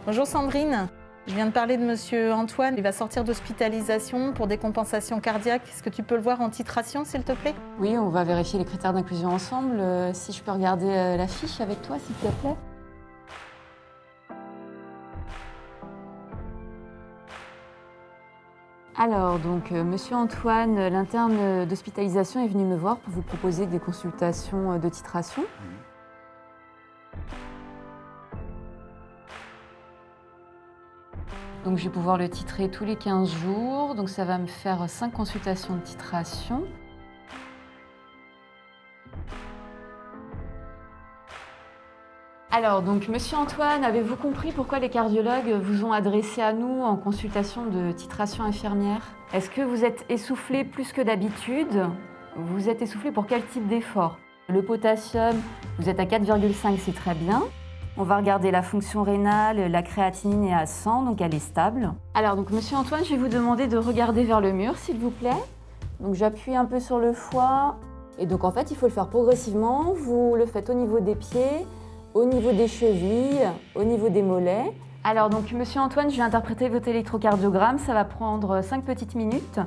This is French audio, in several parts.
Bonjour Sandrine, je viens de parler de monsieur Antoine. Il va sortir d'hospitalisation pour décompensation cardiaque. Est-ce que tu peux le voir en titration, s'il te plaît? Oui, on va vérifier les critères d'inclusion ensemble. Si je peux regarder la fiche avec toi, s'il te plaît. Alors, donc, monsieur Antoine, l'interne d'hospitalisation est venu me voir pour vous proposer des consultations de titration. Donc, je vais pouvoir le titrer tous les 15 jours. Donc, ça va me faire 5 consultations de titration. Alors, donc, monsieur Antoine, avez-vous compris pourquoi les cardiologues vous ont adressé à nous en consultation de titration infirmière? Est-ce que vous êtes essoufflé plus que d'habitude? Vous êtes essoufflé pour quel type d'effort? Le potassium, vous êtes à 4,5, c'est très bien. On va regarder la fonction rénale, la créatinine est à 100, donc elle est stable. Alors, donc, monsieur Antoine, je vais vous demander de regarder vers le mur, s'il vous plaît. Donc, j'appuie un peu sur le foie. Et donc, en fait, il faut le faire progressivement. Vous le faites au niveau des pieds, au niveau des chevilles, au niveau des mollets. Alors, donc, monsieur Antoine, je vais interpréter votre électrocardiogramme. Ça va prendre 5 petites minutes.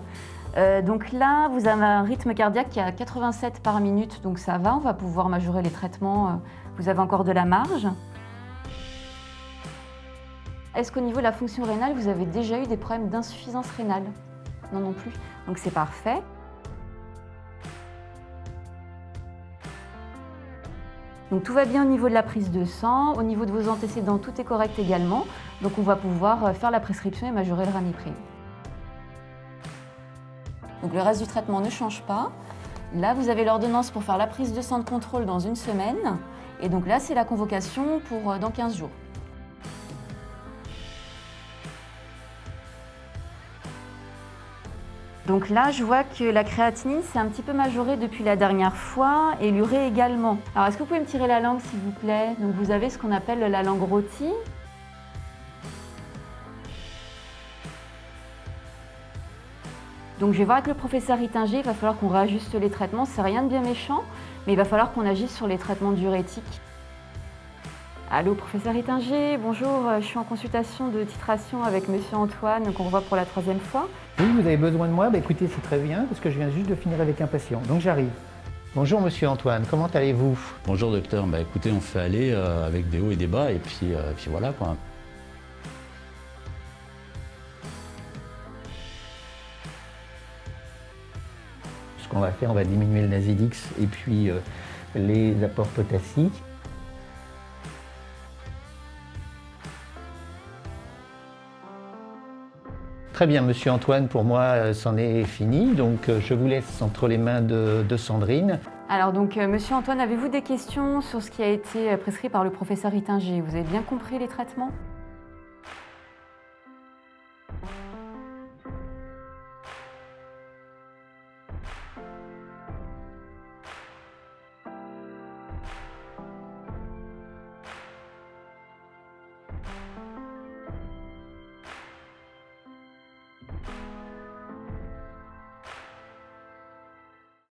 Donc là, vous avez un rythme cardiaque qui est à 87 par minute, donc ça va. On va pouvoir majorer les traitements. Vous avez encore de la marge. Est-ce qu'au niveau de la fonction rénale, vous avez déjà eu des problèmes d'insuffisance rénale? Non plus. Donc c'est parfait. Donc tout va bien au niveau de la prise de sang, au niveau de vos antécédents, tout est correct également. Donc on va pouvoir faire la prescription et majorer le ramipril. Donc le reste du traitement ne change pas. Là, vous avez l'ordonnance pour faire la prise de sang de contrôle dans 1 semaine. Et donc là, c'est la convocation pour dans 15 jours. Donc là, je vois que la créatinine s'est un petit peu majorée depuis la dernière fois et l'urée également. Alors, est-ce que vous pouvez me tirer la langue, s'il vous plaît? Donc, vous avez ce qu'on appelle la langue rôtie. Donc, je vais voir avec le professeur Ittinger, il va falloir qu'on réajuste les traitements. C'est rien de bien méchant, mais il va falloir qu'on agisse sur les traitements diurétiques. Allô, professeur Ittinger, bonjour, je suis en consultation de titration avec monsieur Antoine, qu'on revoit pour la 3e fois. Oui, vous avez besoin de moi? Écoutez, c'est très bien, parce que je viens juste de finir avec un patient, donc j'arrive. Bonjour monsieur Antoine, comment allez-vous? Bonjour docteur, écoutez, on fait aller avec des hauts et des bas, et puis voilà quoi. Ce qu'on va faire, on va diminuer le Nasilix et puis les apports potassiques. Très bien, monsieur Antoine, pour moi, c'en est fini. Donc, je vous laisse entre les mains de Sandrine. Alors, donc, monsieur Antoine, avez-vous des questions sur ce qui a été prescrit par le professeur Ittinger? Vous avez bien compris les traitements?